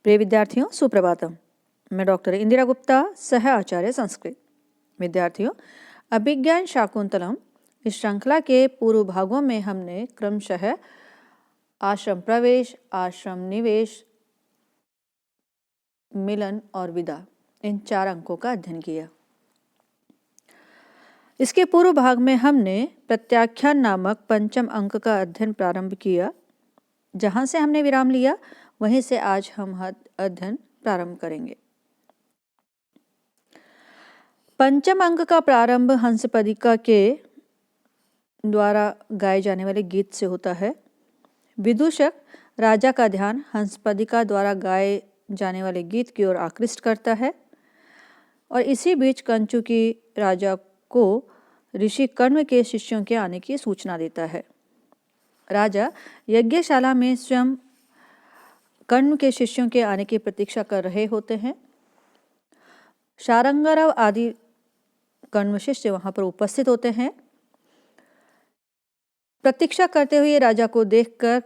प्रिय विद्यार्थियों, सुप्रभातम। मैं डॉक्टर इंदिरा गुप्ता, सह आचार्य संस्कृत। विद्यार्थियों, अभिज्ञान शाकुंतलम इस श्रृंखला के पूर्व भागों में हमने क्रमशः आश्रम प्रवेश, आश्रम निवेश, मिलन और विदा इन 4 अंकों का अध्ययन किया। इसके पूर्व भाग में हमने प्रत्याख्यान नामक पंचम अंक का अध्ययन प्रारंभ किया। जहां से हमने विराम लिया वहीं से आज हम अध्ययन प्रारंभ करेंगे। पंचम अंक का प्रारंभ हंसपदिका के द्वारा गाए जाने वाले गीत से होता है। विदूषक राजा का ध्यान हंसपदिका द्वारा गाए जाने वाले गीत की ओर आकृष्ट करता है और इसी बीच कंचुकी राजा को ऋषि कर्ण के शिष्यों के आने की सूचना देता है। राजा यज्ञशाला में स्वयं कर्ण के शिष्यों के आने की प्रतीक्षा कर रहे होते हैं। शारंगरव आदि कर्ण शिष्य वहां पर उपस्थित होते हैं। प्रतीक्षा करते हुए राजा को देखकर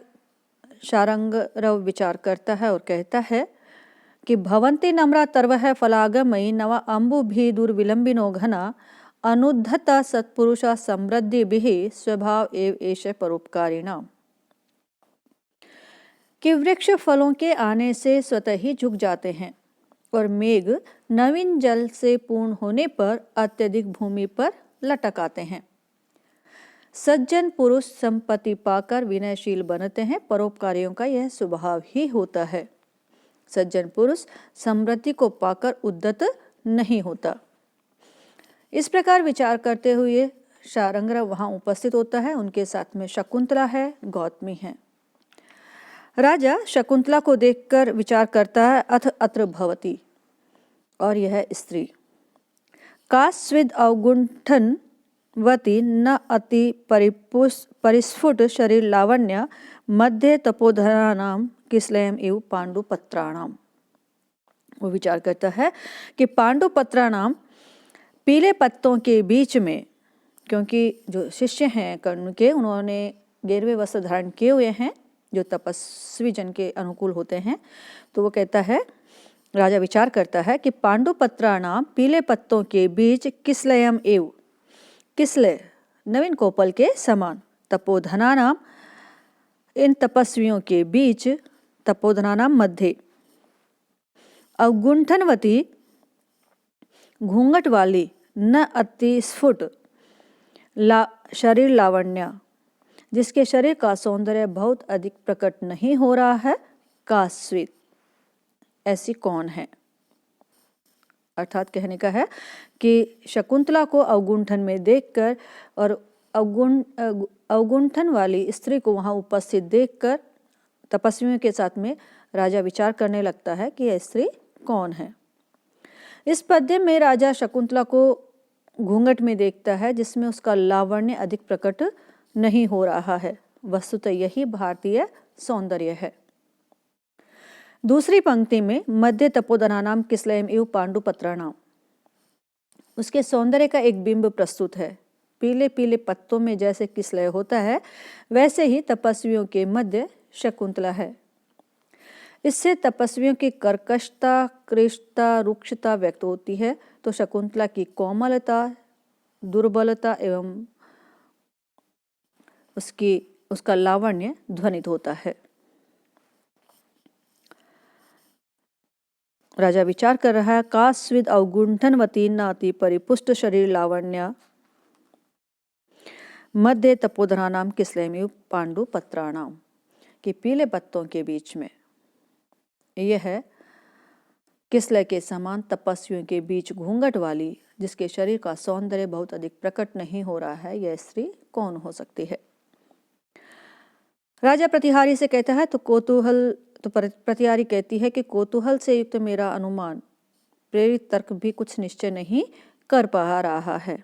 शारंगरव विचार करता है और कहता है कि भवन्ति नम्रा तर्वः फलागमयी नवा अम्बु भी दुर्विलंबिनो घना अनुद्धता सत्पुरुषा समृद्धिभिः स्वभाव एव एष परोपकारिणाम। कि वृक्ष फलों के आने से स्वतः ही झुक जाते हैं और मेघ नवीन जल से पूर्ण होने पर अत्यधिक भूमि पर लटक आते हैं। सज्जन पुरुष संपत्ति पाकर विनयशील बनते हैं, परोपकारियों का यह स्वभाव ही होता है। सज्जन पुरुष समृद्धि को पाकर उद्यत नहीं होता। इस प्रकार विचार करते हुए शारंगरव वहां उपस्थित होता है। उनके साथ में शकुंतला है, गौतमी है। राजा शकुंतला को देखकर विचार करता है, अथ अत्र भवती, और यह स्त्री कास्विद अवगुंठन वती न अति परिस्फुट शरीर लावण्य मध्य तपोधनानाम किसलयम एव पांडुपत्राणाम। वो विचार करता है कि पांडुपत्राणाम पीले पत्तों के बीच में, क्योंकि जो शिष्य हैं कर्ण के उन्होंने गेरुए वस्त्र धारण किए हुए हैं जो तपस्वी जन के अनुकूल होते हैं, तो वो कहता है, राजा विचार करता है कि पांडुपत्राणाम पीले पत्तों के बीच किसलयम एव, किसलय नवीन कोपल के समान, तपोधनानाम इन तपस्वियों के बीच, तपोधनानाम मध्य, अवगुंठनवती घूंघट वाली, न अति स्फुट शरीर लावण्य जिसके शरीर का सौंदर्य बहुत अधिक प्रकट नहीं हो रहा है, कास्वित ऐसी कौन है। अर्थात कहने का है कि शकुंतला को अवगुंठन में देखकर और अवगुंठन वाली स्त्री को वहां उपस्थित देखकर तपस्वियों के साथ में राजा विचार करने लगता है कि यह स्त्री कौन है। इस पद्य में राजा शकुंतला को घूंघट में देखता है जिसमें उसका लावण्य अधिक प्रकट नहीं हो रहा है। वस्तुतः यही भारतीय सौंदर्य है। दूसरी पंक्ति में मध्य तपोधनानाम किसलयम एव पांडुपत्राणाम, उसके सौंदर्य का एक बिंब प्रस्तुत है। पीले पीले पत्तों में जैसे किसलय होता है वैसे ही तपस्वियों के मध्य शकुंतला है। इससे तपस्वियों की कर्कशता, कृशता, रुक्षता व्यक्त होती है, तो शकुंतला की कोमलता, दुर्बलता एवं उसका लावण्य ध्वनित होता है। राजा विचार कर रहा है, कास्विद अवगुंठनवती नाति परिपुष्ट शरीर लावण्य मध्य तपोधनानाम किसलयमेव पांडुपत्राणाम, कि पीले पत्तों के बीच में यह किसलय के समान तपस्वियों के बीच घूंघट वाली, जिसके शरीर का सौंदर्य बहुत अधिक प्रकट नहीं हो रहा है, यह स्त्री कौन हो सकती है। राजा प्रतिहारी से कहता है, तो प्रतिहारी कहती है कि कौतूहल से युक्त मेरा अनुमान प्रेरित तर्क भी कुछ निश्चय नहीं कर पा रहा है।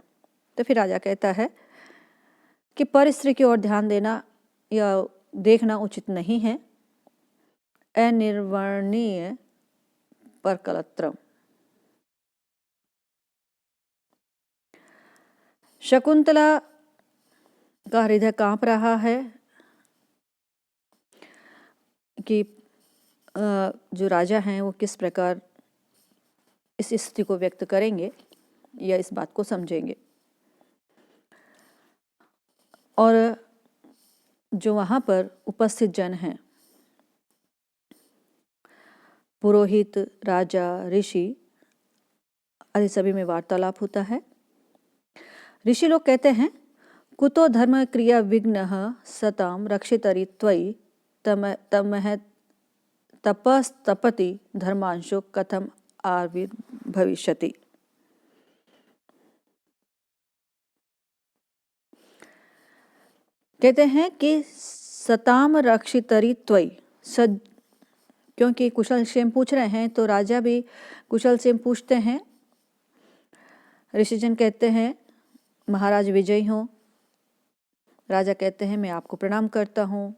तो फिर राजा कहता है कि पर स्त्री की ओर ध्यान देना या देखना उचित नहीं है। अनिर्वर्णीय पर कलत्रम, शकुंतला का हृदय कांप रहा है कि जो राजा हैं वो किस प्रकार इस स्थिति को व्यक्त करेंगे या इस बात को समझेंगे। और जो वहाँ पर उपस्थित जन हैं, पुरोहित, राजा, ऋषि आदि सभी में वार्तालाप होता है। ऋषि लोग कहते हैं, कुतो धर्म क्रिया विघ्नः सताम रक्षितरि त्वयि तमह तपस्तपति धर्मांशो कथम आविर्भविष्यति। कहते हैं कि सताम रक्षितरि त्वयि, क्योंकि कुशल क्षेम पूछ रहे हैं तो राजा भी कुशल क्षेम पूछते हैं। ऋषिजन कहते हैं महाराज विजयी हों। राजा कहते हैं मैं आपको प्रणाम करता हूँ।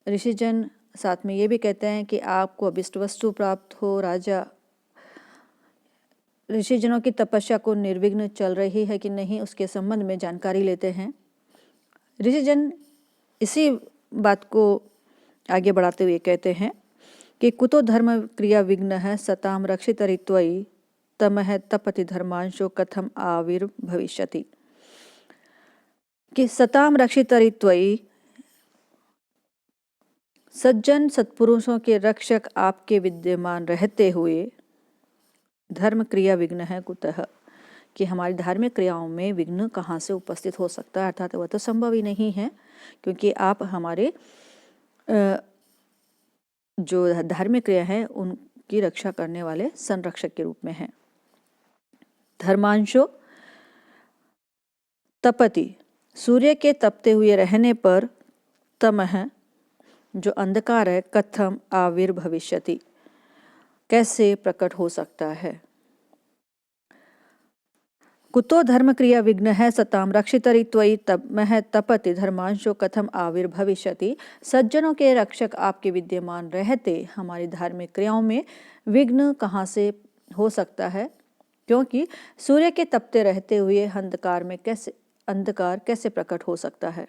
ऋषिजन साथ में ये भी कहते हैं कि आपको अभिष्ट वस्तु प्राप्त हो। राजा ऋषिजनों की तपस्या को निर्विघ्न चल रही है कि नहीं उसके संबंध में जानकारी लेते हैं। ऋषिजन इसी बात को आगे बढ़ाते हुए कहते हैं कि कुतो धर्म क्रिया विघ्न है सताम रक्षितरि त्वयि तमह तपति धर्मांशो कथम आविर्भविष्यति। कि सताम रक्षितरि त्वयि, सज्जन सत्पुरुषों के रक्षक आपके विद्यमान रहते हुए धर्म क्रिया विघ्न है कुतः, कि हमारी धार्मिक क्रियाओं में विघ्न कहाँ से उपस्थित हो सकता है, अर्थात वह तो संभव ही नहीं है क्योंकि आप हमारे जो धार्मिक क्रिया है उनकी रक्षा करने वाले संरक्षक के रूप में हैं। धर्मांशो तपति, सूर्य के तपते हुए रहने पर तमह जो अंधकार है कथम आविर्भविष्यति, कैसे प्रकट हो सकता है। कुतो धर्म क्रिया विघ्न है सताम रक्षितरि त्वयि तमह तपति धर्मांशो कथम आविर्भविष्यति। सज्जनों के रक्षक आपके विद्यमान रहते हमारी धार्मिक क्रियाओं में विघ्न कहाँ से हो सकता है, क्योंकि सूर्य के तपते रहते हुए अंधकार कैसे प्रकट हो सकता है।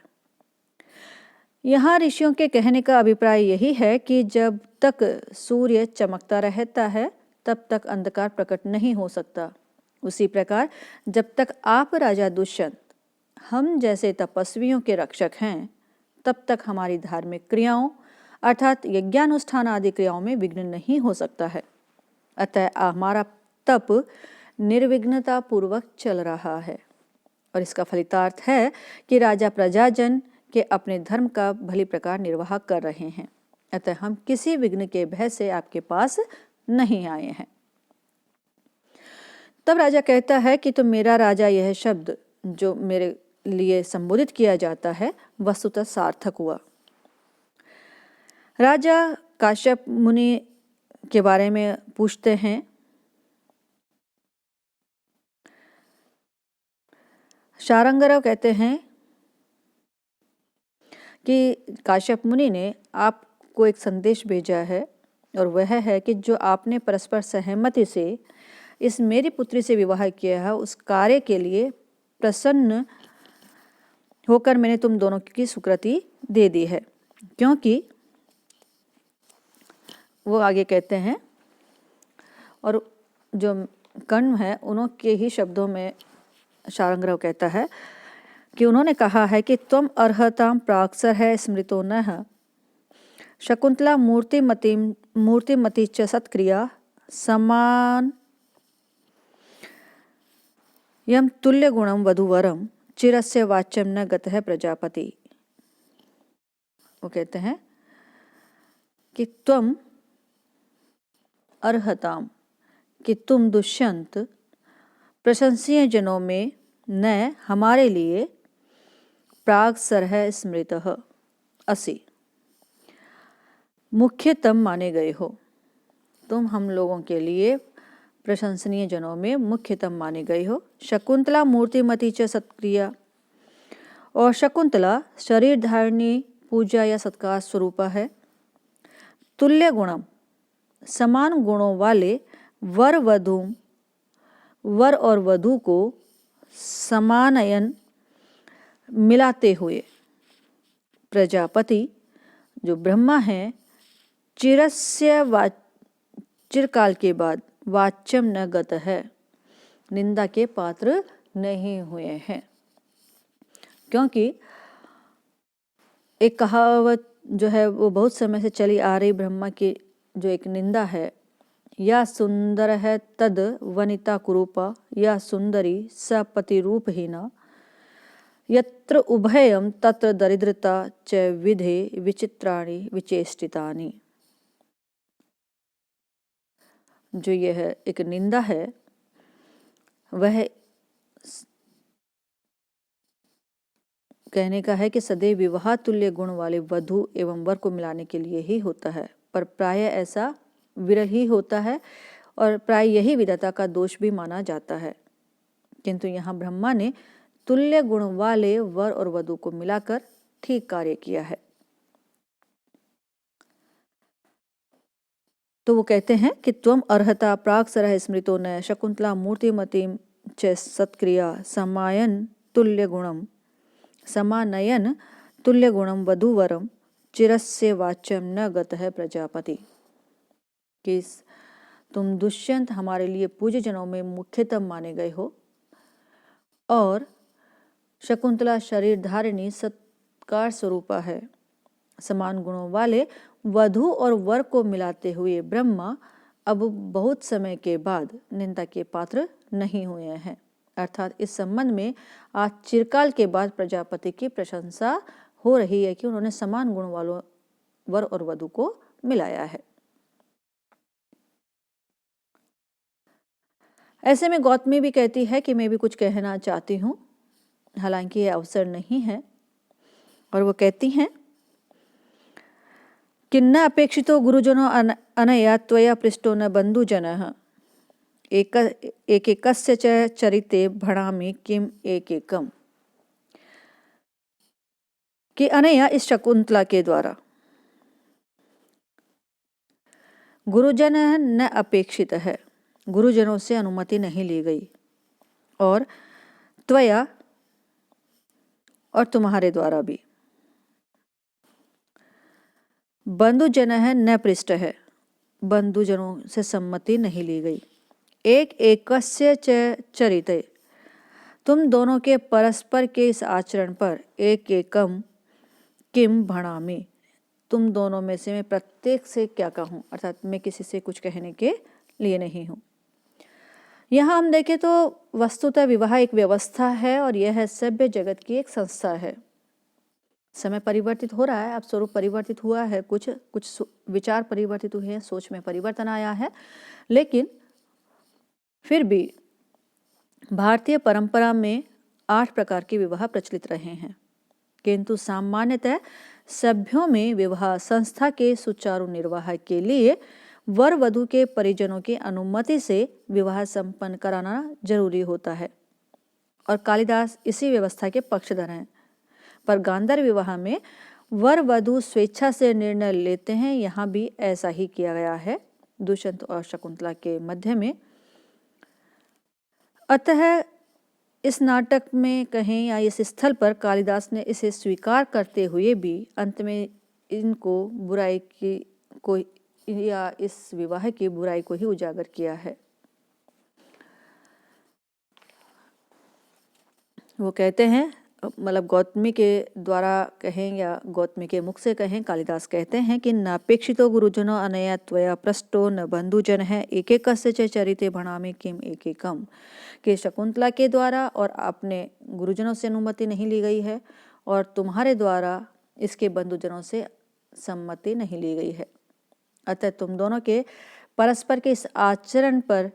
यहाँ ऋषियों के कहने का अभिप्राय यही है कि जब तक सूर्य चमकता रहता है तब तक अंधकार प्रकट नहीं हो सकता। उसी प्रकार जब तक आप राजा दुष्यंत हम जैसे तपस्वियों के रक्षक हैं तब तक हमारी धार्मिक क्रियाओं अर्थात यज्ञानुष्ठान आदि क्रियाओं में विघ्न नहीं हो सकता है। अतः हमारा तप निर्विघ्नता पूर्वक चल रहा है और इसका फलितार्थ है कि राजा प्रजाजन के अपने धर्म का भली प्रकार निर्वाह कर रहे हैं। अतः हम किसी विघ्न के भय से आपके पास नहीं आए हैं। तब राजा कहता है कि तो मेरा राजा, यह शब्द जो मेरे लिए संबोधित किया जाता है वस्तुतः सार्थक हुआ। राजा काश्यप मुनि के बारे में पूछते हैं। शारंगराव कहते हैं कि काश्यप मुनि ने आपको एक संदेश भेजा है और वह है कि जो आपने परस्पर सहमति से इस मेरी पुत्री से विवाह किया है उस कार्य के लिए प्रसन्न होकर मैंने तुम दोनों की स्वीकृति दे दी है। क्योंकि वो आगे कहते हैं और जो कर्ण है उनके ही शब्दों में शारंगराव कहता है कि उन्होंने कहा है कि त्वम अर्हताम प्राक्सर है स्मृतो नः शकुंतला मूर्तिमती च सत्क्रिया समान यम तुल्य गुणम वधुवरम चिरस्य वाच्यम न गतः प्रजापति। वो कहते हैं कि त्वम अर्हताम, कि तुम दुष्यंत प्रशंसीय जनों में न हमारे लिए प्राग सरह स्मृतः असि मुख्यतम माने गए हो। तुम हम लोगों के लिए प्रशंसनीय जनों में मुख्यतम माने गए हो। शकुंतला मूर्तिमती च सत्क्रिया, और शकुंतला शरीर धारणी पूजा या सत्कार स्वरूपा है। तुल्य गुणम, समान गुणों वाले वर और वधु को समानयन मिलाते हुए प्रजापति जो ब्रह्मा हैं चिरस्य चिरकाल के बाद वाच्यम न गत है, निंदा के पात्र नहीं हुए हैं। क्योंकि एक कहावत जो है वो बहुत समय से चली आ रही, ब्रह्मा की जो एक निंदा है, या सुंदर है तद वनिता कुरूपा, या सुंदरी स पति रूपहीना, यत्र उभयम तत्र दरिद्रता च विधे विचित्राणि विचेष्टितानि। जो यह एक निंदा है वह कहने का है कि सदैव विवाह तुल्य गुण वाले वधू एवं वर को मिलाने के लिए ही होता है, पर प्राय ऐसा विरल ही होता है और प्राय यही विधाता का दोष भी माना जाता है। किंतु यहाँ ब्रह्मा ने तुल्य गुण वाले वर और वधू को मिलाकर ठीक कार्य किया है। तो वो कहते हैं कि त्वम अर्हता प्राग सरह स्मृतो न शकुंतला मूर्तिमतीम च सत्क्रिया समायन तुल्य गुणम समानयन तुल्य गुणम वधूवरम चिरस्य वाच्यम न गत है प्रजापति। कि तुम दुष्यंत हमारे लिए पूज्य जनों में मुख्यतम माने गए हो और शकुंतला शरीर धारिणी सत्कार स्वरूपा है। समान गुणों वाले वधू और वर को मिलाते हुए ब्रह्मा अब बहुत समय के बाद निंदा के पात्र नहीं हुए हैं। अर्थात इस संबंध में आज चिरकाल के बाद प्रजापति की प्रशंसा हो रही है कि उन्होंने समान गुण वालों वर और वधू को मिलाया है। ऐसे में गौतमी भी कहती है कि मैं भी कुछ कहना चाहती हूँ, हालांकि यह अवसर नहीं है। और वो कहती हैं कि न अपेक्षितो गुरुजनो अनया त्वया पृष्टो न बंधुजनः एकैकस्य च चरिते भणामि किम एकैकम। कि अनया इस शकुंतला के द्वारा गुरुजन न अपेक्षित है, गुरुजनों से अनुमति नहीं ली गई, और त्वया और तुम्हारे द्वारा भी बंधुजन है न पृष्ठ है, बंधुजनों से सम्मति नहीं ली गई। एक एकस्य च चरिते, तुम दोनों के परस्पर के इस आचरण पर एक एकम किम भणामि, तुम दोनों में से मैं प्रत्येक से क्या कहूँ, अर्थात मैं किसी से कुछ कहने के लिए नहीं हूँ। यहाँ हम देखें तो वस्तुतः विवाह एक व्यवस्था है और यह सभ्य जगत की एक संस्था है। समय परिवर्तित हो रहा है, अब स्वरूप परिवर्तित हुआ है, कुछ विचार परिवर्तित हुए हैं, सोच में परिवर्तन आया है, लेकिन फिर भी भारतीय परंपरा में 8 प्रकार के विवाह प्रचलित रहे हैं। किंतु सामान्यतः सभ्यों में विवाह संस्था के सुचारू निर्वाह के लिए वर वधू के परिजनों की अनुमति से विवाह संपन्न कराना जरूरी होता है, और कालिदास इसी व्यवस्था के पक्षधर हैं। पर गांधार विवाह में वर वधू स्वेच्छा से निर्णय लेते हैं, यहाँ भी ऐसा ही किया गया है दुष्यंत और शकुंतला के मध्य में। अतः इस नाटक में कहें या इस स्थल पर कालिदास ने इसे स्वीकार करते हुए भी अंत में इनको बुराई की को या इस विवाह की बुराई को ही उजागर किया है। वो कहते हैं, मतलब गौतमी के द्वारा कहें या गौतमी के मुख से कहें, कालिदास कहते हैं कि नापेक्षितो गुरुजनो अनया त्वया पृष्टो न बंधुजन है एकैकस्य च चरिते भणामि किम एकैकम। कि शकुंतला के द्वारा और अपने गुरुजनों से अनुमति नहीं ली गई है और तुम्हारे द्वारा इसके बंधुजनों से सम्मति नहीं ली गई है। अतः तुम दोनों के परस्पर के इस आचरण पर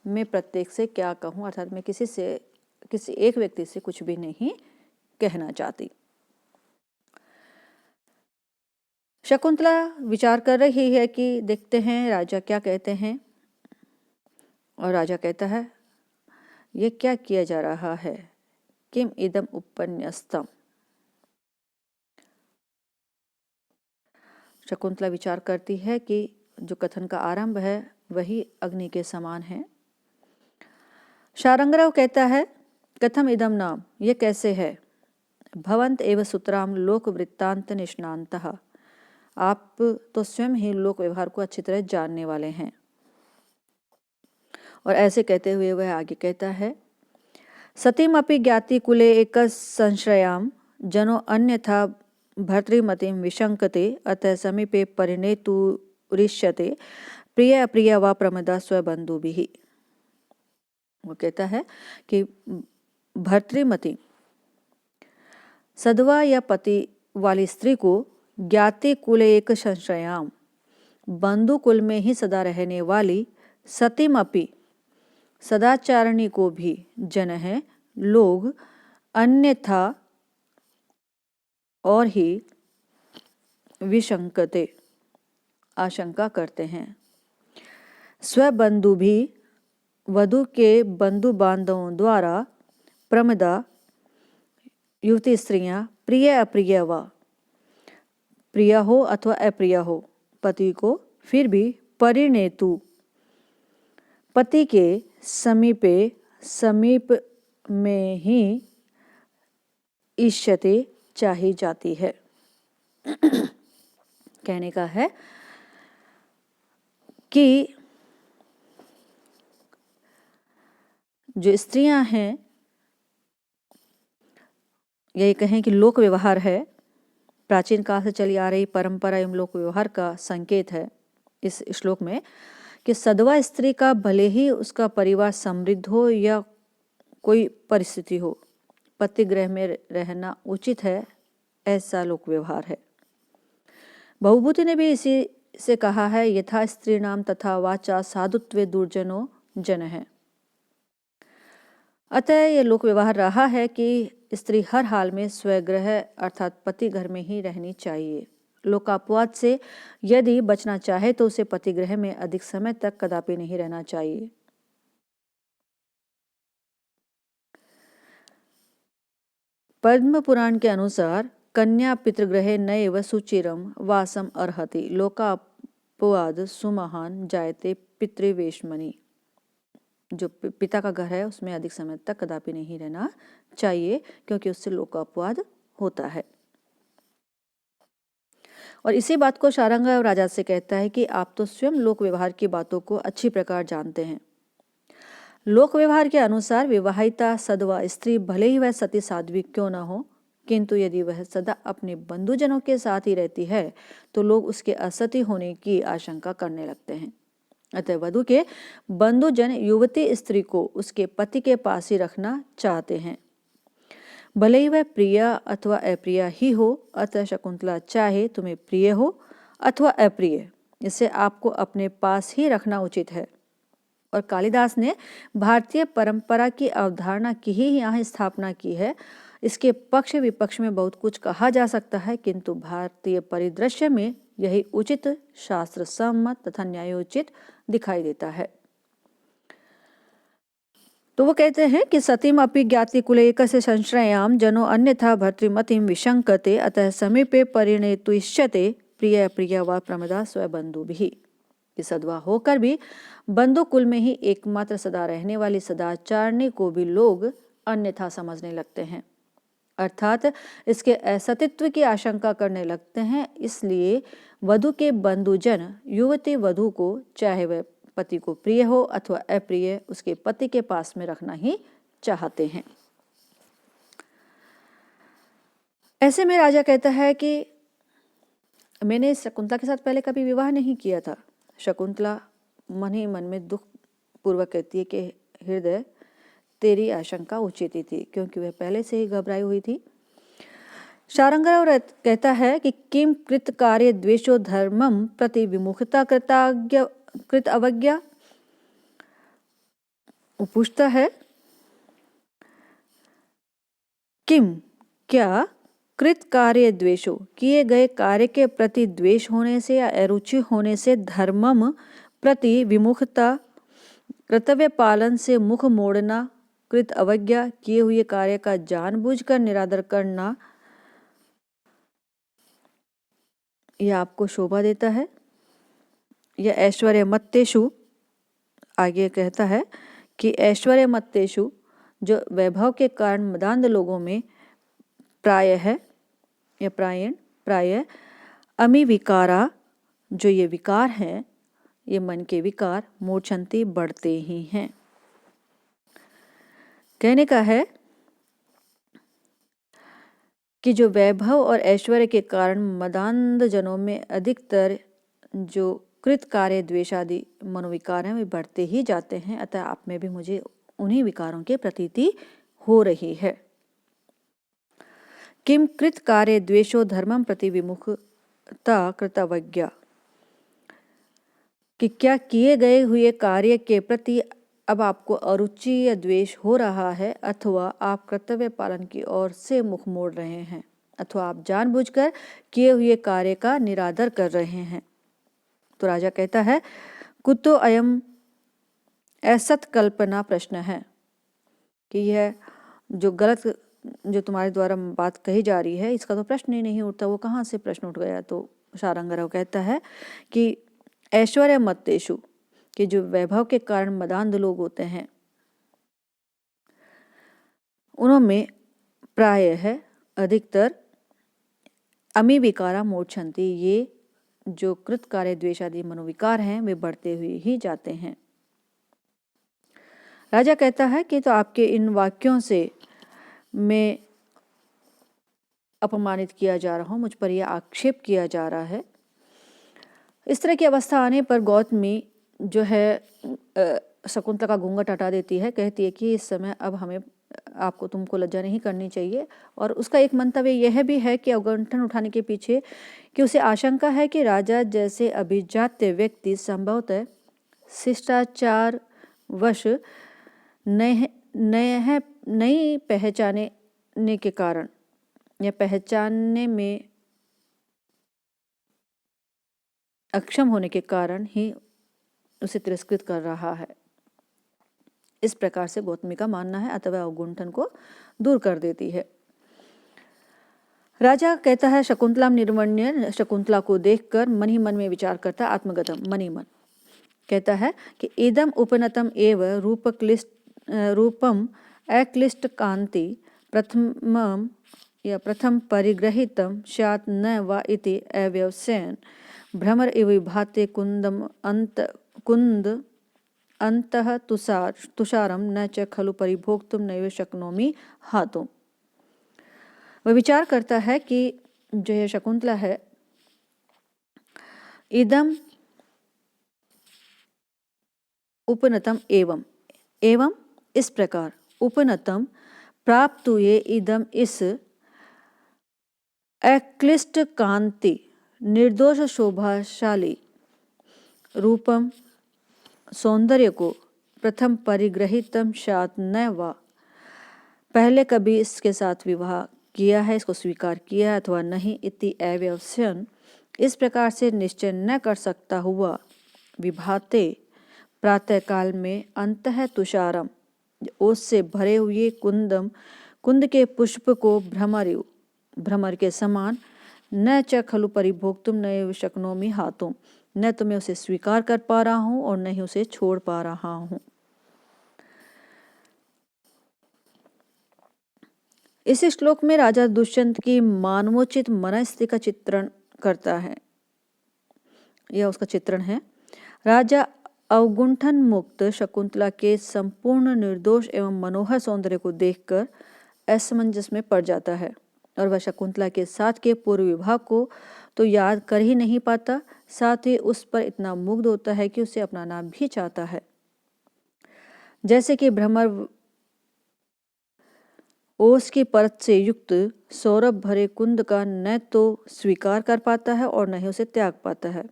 मैं प्रत्येक से क्या कहूँ, अर्थात मैं किसी एक व्यक्ति से कुछ भी नहीं कहना चाहती। शकुंतला विचार कर रही है कि देखते हैं राजा क्या कहते हैं, और राजा कहता है ये क्या किया जा रहा है, किम इदम उपन्यस्तम। शकुंतला विचार करती है कि जो कथन का आरंभ है वही अग्नि के समान है। शारंगराव कहता है कथम इदम नाम, ये कैसे है, भवंत एव सुतराम लोक वृत्तांत निष्णान्तः आप तो स्वयं ही लोक व्यवहार को अच्छी तरह जानने वाले हैं। और ऐसे कहते हुए वह आगे कहता है, सतीमपि ज्ञाति कुले एक संश्रयाम जनो अन्यथा भर्तृमतिम विशंकते अतः समीपे परिणेतुरिष्यते प्रिय अप्रिय व प्रमदा स्वबंधुभिः। वो कहता है कि भर्तृमति सदवा या पति वाली स्त्री को ज्ञाति कुल एक संश्रयाम बंधु कुल में ही सदा रहने वाली सतीमपि सदाचारणी को भी जन है लोग अन्यथा और ही विशंकते आशंका करते हैं। स्वबंधु भी वधु के बंधु बांधवों द्वारा प्रमदा युवती स्त्रियां प्रिय अप्रिय व प्रिय हो अथवा अप्रिय हो पति को फिर भी परिणेतु पति के समीप में ही इष्यते चाही जाती है। कहने का है कि जो स्त्रियां हैं, यही कहें कि लोक व्यवहार है, प्राचीन काल से चली आ रही परंपरा एवं लोक व्यवहार का संकेत है इस श्लोक में कि सदवा स्त्री का भले ही उसका परिवार समृद्ध हो या कोई परिस्थिति हो, पति गृह में रहना उचित है, ऐसा लोक व्यवहार है। बहुभूति ने भी इसी से कहा है, यथा स्त्री नाम तथा वाचा साधुत्वे दुर्जनो जन है। अतः ये लोक व्यवहार रहा है कि स्त्री हर हाल में स्वगृह अर्थात पति घर में ही रहनी चाहिए। लोकापवाद से यदि बचना चाहे तो उसे पति गृह में अधिक समय तक कदापि नहीं रहना चाहिए। पद्म पुराण के अनुसार कन्या पितृगृहे नैव सुचिरम वासम अर्हति लोकापवाद सुमहान जायते पितृवेशमणि। जो पिता का घर है उसमें अधिक समय तक कदापि नहीं रहना चाहिए क्योंकि उससे लोकापवाद होता है। और इसी बात को शारंगा और राजा से कहता है कि आप तो स्वयं लोक व्यवहार की बातों को अच्छी प्रकार जानते हैं। लोक व्यवहार के अनुसार विवाहिता सदवा स्त्री भले ही वह सती साध्वी क्यों न हो, किंतु यदि वह सदा अपने बंधुजनों के साथ ही रहती है तो लोग उसके असती होने की आशंका करने लगते हैं। अतः वधु के बंधुजन युवती स्त्री को उसके पति के पास ही रखना चाहते हैं, भले ही वह प्रिय अथवा अप्रिय ही हो। अतः शकुंतला चाहे तुम्हें प्रिय हो अथवा अप्रिय, इसे आपको अपने पास ही रखना उचित है। और कालिदास ने भारतीय परंपरा की अवधारणा की ही यहाँ स्थापना की है। इसके पक्ष विपक्ष में बहुत कुछ कहा जा सकता है, किंतु भारतीय परिदृश्य में यही उचित, शास्त्र सम्मत तथा न्यायोचित दिखाई देता है। तो वो कहते हैं कि सतीम अपि ज्ञाति कुले एकस्य संश्रयाम जनो अन्यथा भर्तृमतिम विशंकते अतः समीपे परिणेतुष्यते प्रिय प्रिय व प्रमदा स्वबंधुभिः। कि सदवा होकर भी बंधु कुल में ही एकमात्र सदा रहने वाली सदाचारणी को भी लोग अन्यथा समझने लगते हैं, अर्थात इसके असतित्व की आशंका करने लगते हैं। इसलिए वधु के बंधुजन युवती वधु को चाहे वह पति को प्रिय हो अथवा अप्रिय उसके पति के पास में रखना ही चाहते हैं। ऐसे में राजा कहता है कि मैंने शकुंतला के साथ पहले कभी विवाह नहीं किया था। शकुंतला मन ही मन में दुख पूर्वक कहती है कि हृदय तेरी आशंका उचित ही थी, क्योंकि वह पहले से ही घबराई हुई थी। शारंगराव कहता है कि किम कृत कार्य द्वेषो धर्मम प्रति विमुखता कृत अवज्ञा। वो पूछता है किम क्या कृत कार्य द्वेषो किए गए कार्य के प्रति द्वेष होने से या अरुचि होने से धर्मम प्रति विमुखता कर्तव्य पालन से मुख मोड़ना कृत अवज्ञा किए हुए कार्य का जानबूझकर निरादर करना यह आपको शोभा देता है। यह ऐश्वर्य मत्तेषु आगे कहता है कि ऐश्वर्य मत्तेषु जो वैभव के कारण मदान्ध लोगों में प्राय अमी विकारा, जो ये विकार हैं, ये मन के विकार, मूर्छन्ति, बढ़ते ही हैं। कहने का है कि जो वैभव और ऐश्वर्य के कारण मदान्ध जनों में अधिकतर जो कृत कार्य द्वेषादि मनोविकार हैं वे बढ़ते ही जाते हैं, अतः आप में भी मुझे उन्हीं विकारों की प्रतीति हो रही है। किम कृत कार्य द्वेषो धर्मम प्रति विमुखता कृतवज्ञा, कि क्या किए गए हुए कार्य के प्रति अब आपको अरुचि या द्वेष हो रहा है, अथवा आप कर्तव्य पालन की ओर से मुख मोड़ रहे हैं, अथवा आप जानबूझकर किए हुए कार्य का निरादर कर रहे हैं। तो राजा कहता है कुतो अयम असत कल्पना प्रश्न है, कि यह जो गलत जो तुम्हारे द्वारा बात कही जा रही है इसका तो प्रश्न ही नहीं उठता, वो कहाँ से प्रश्न उठ गया। तो शारंगराव कहता है कि ऐश्वर्य मत्तेषु, कि जो वैभव के कारण मदान्ध लोग होते हैं उनमें प्राय है अधिकतर अमी विकारा मूर्छन्ति, ये जो कृत कार्य द्वेषादि मनोविकार हैं वे बढ़ते हुए ही जाते हैं। राजा कहता है कि तो आपके इन वाक्यों से मैं अपमानित किया जा रहा हूँ, मुझ पर यह आक्षेप किया जा रहा है। इस तरह की अवस्था आने पर गौतमी जो है शकुंतला का घूंघट हटा देती है, कहती है कि इस समय अब हमें आपको तुमको लज्जा नहीं करनी चाहिए। और उसका एक मंतव्य यह भी है कि अवगुंठन उठाने के पीछे कि उसे आशंका है कि राजा जैसे अभिजात्य व्यक्ति संभवतः शिष्टाचार वश नहीं पहचानने के कारण या पहचानने में अक्षम होने के कारण ही उसे तिरस्कृत कर रहा है। इस प्रकार से गौतमी का मानना है, अथवा अवगुंठन को दूर कर देती है। राजा कहता है शकुंतला निर्वण्य, शकुंतला को देखकर मन ही मन में विचार करता आत्मगतम, मन ही मन कहता है कि इदम उपनतम एव रूपम अक्लिष्ट कांति प्रथम परिग्रहितम स्यात् न वा इति अव्यवसेन भ्रमर इव विभाते कुंद अंतः तुषारम न च खलु परिभोक्तुम नैव शक्नोमि हातुम। वह विचार करता है कि जो यह शकुंतला है, इदम उपनतम एवं इस प्रकार, उपनतम प्राप्त हुए, इदम इस, अक्लिष्ट कांति निर्दोष शोभाशाली रूपम सौंदर्य को, प्रथम परिग्रहितम स्यात् न वा पहले कभी इसके साथ विवाह किया है, इसको स्वीकार किया है अथवा नहीं, इति अव्यवसन इस प्रकार से निश्चय न कर सकता हुआ, विभाते प्रातःकाल में, अंतः तुषारम ओस से भरे हुए, कुंद के पुष्प को भ्रमर के समान, न च खलु परिभोक्तुम नैव शक्नोमि हातुम न तो मैं उसे स्वीकार कर पा रहा हूँ और न ही उसे छोड़ पा रहा हूँ। इस श्लोक में राजा दुष्यंत की मानवोचित मनस्थिति का चित्रण करता है, यह उसका चित्रण है। राजा अवगुंठन मुक्त शकुंतला के संपूर्ण निर्दोष एवं मनोहर सौंदर्य को देखकर असमंजस में पड़ जाता है और वह शकुंतला के साथ के पूर्व विवाह को तो याद कर ही नहीं पाता, साथ ही उस पर इतना मुग्ध होता है कि उसे अपनाना भी चाहता है। जैसे कि भ्रमर ओस की परत से युक्त सौरभ भरे कुंद का न तो स्वीकार कर पाता है और न ही उसे त्याग पाता है।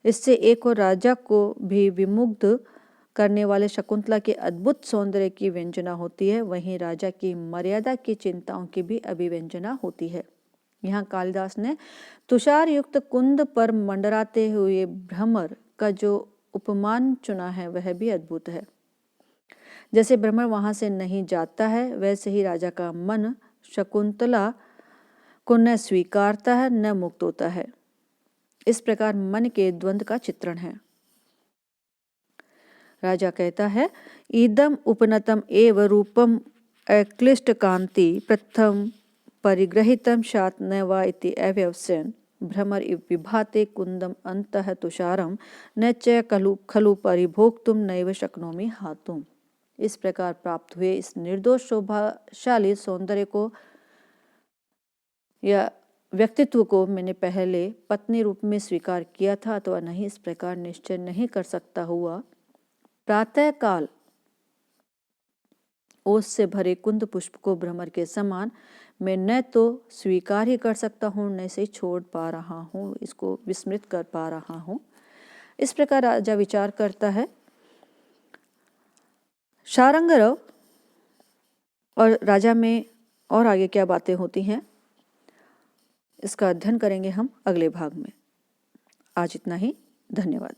इससे एक और राजा को भी विमुग्ध करने वाले शकुंतला के अद्भुत सौंदर्य की व्यंजना होती है, वहीं राजा की मर्यादा की चिंताओं की भी अभिव्यंजना होती है। यहाँ कालिदास ने तुषार युक्त कुंद पर मंडराते हुए भ्रमर का जो उपमान चुना है वह भी अद्भुत है। जैसे भ्रमर वहां से नहीं जाता है, वैसे ही राजा का मन शकुंतला को न स्वीकारता है न मुक्त होता है। इस प्रकार मन के द्वंद्व का चित्रण है। राजा कहता है इदम उपनतम एव रूपम अक्लिष्ट कांति प्रथम परिग्रहितम स्यात् न वा इति अव्यवसेन भ्रमर इव विभाते कुंदम अंतः तुषारम न च खलु परिभोक्तुम नैव शक्नोमि हातुम। इस प्रकार प्राप्त हुए इस निर्दोष शोभाशाली सौंदर्य को या व्यक्तित्व को मैंने पहले पत्नी रूप में स्वीकार किया था अथवा नहीं, इस प्रकार निश्चय नहीं कर सकता हुआ प्रातः काल ओस से भरे कुंद पुष्प को भ्रमर के समान मैं न तो स्वीकार ही कर सकता हूँ, न से छोड़ पा रहा हूँ, इसको विस्मृत कर पा रहा हूँ। इस प्रकार राजा विचार करता है। शारंगरव और राजा में और आगे क्या बातें होती हैं, इसका अध्ययन करेंगे हम अगले भाग में। आज इतना ही, धन्यवाद।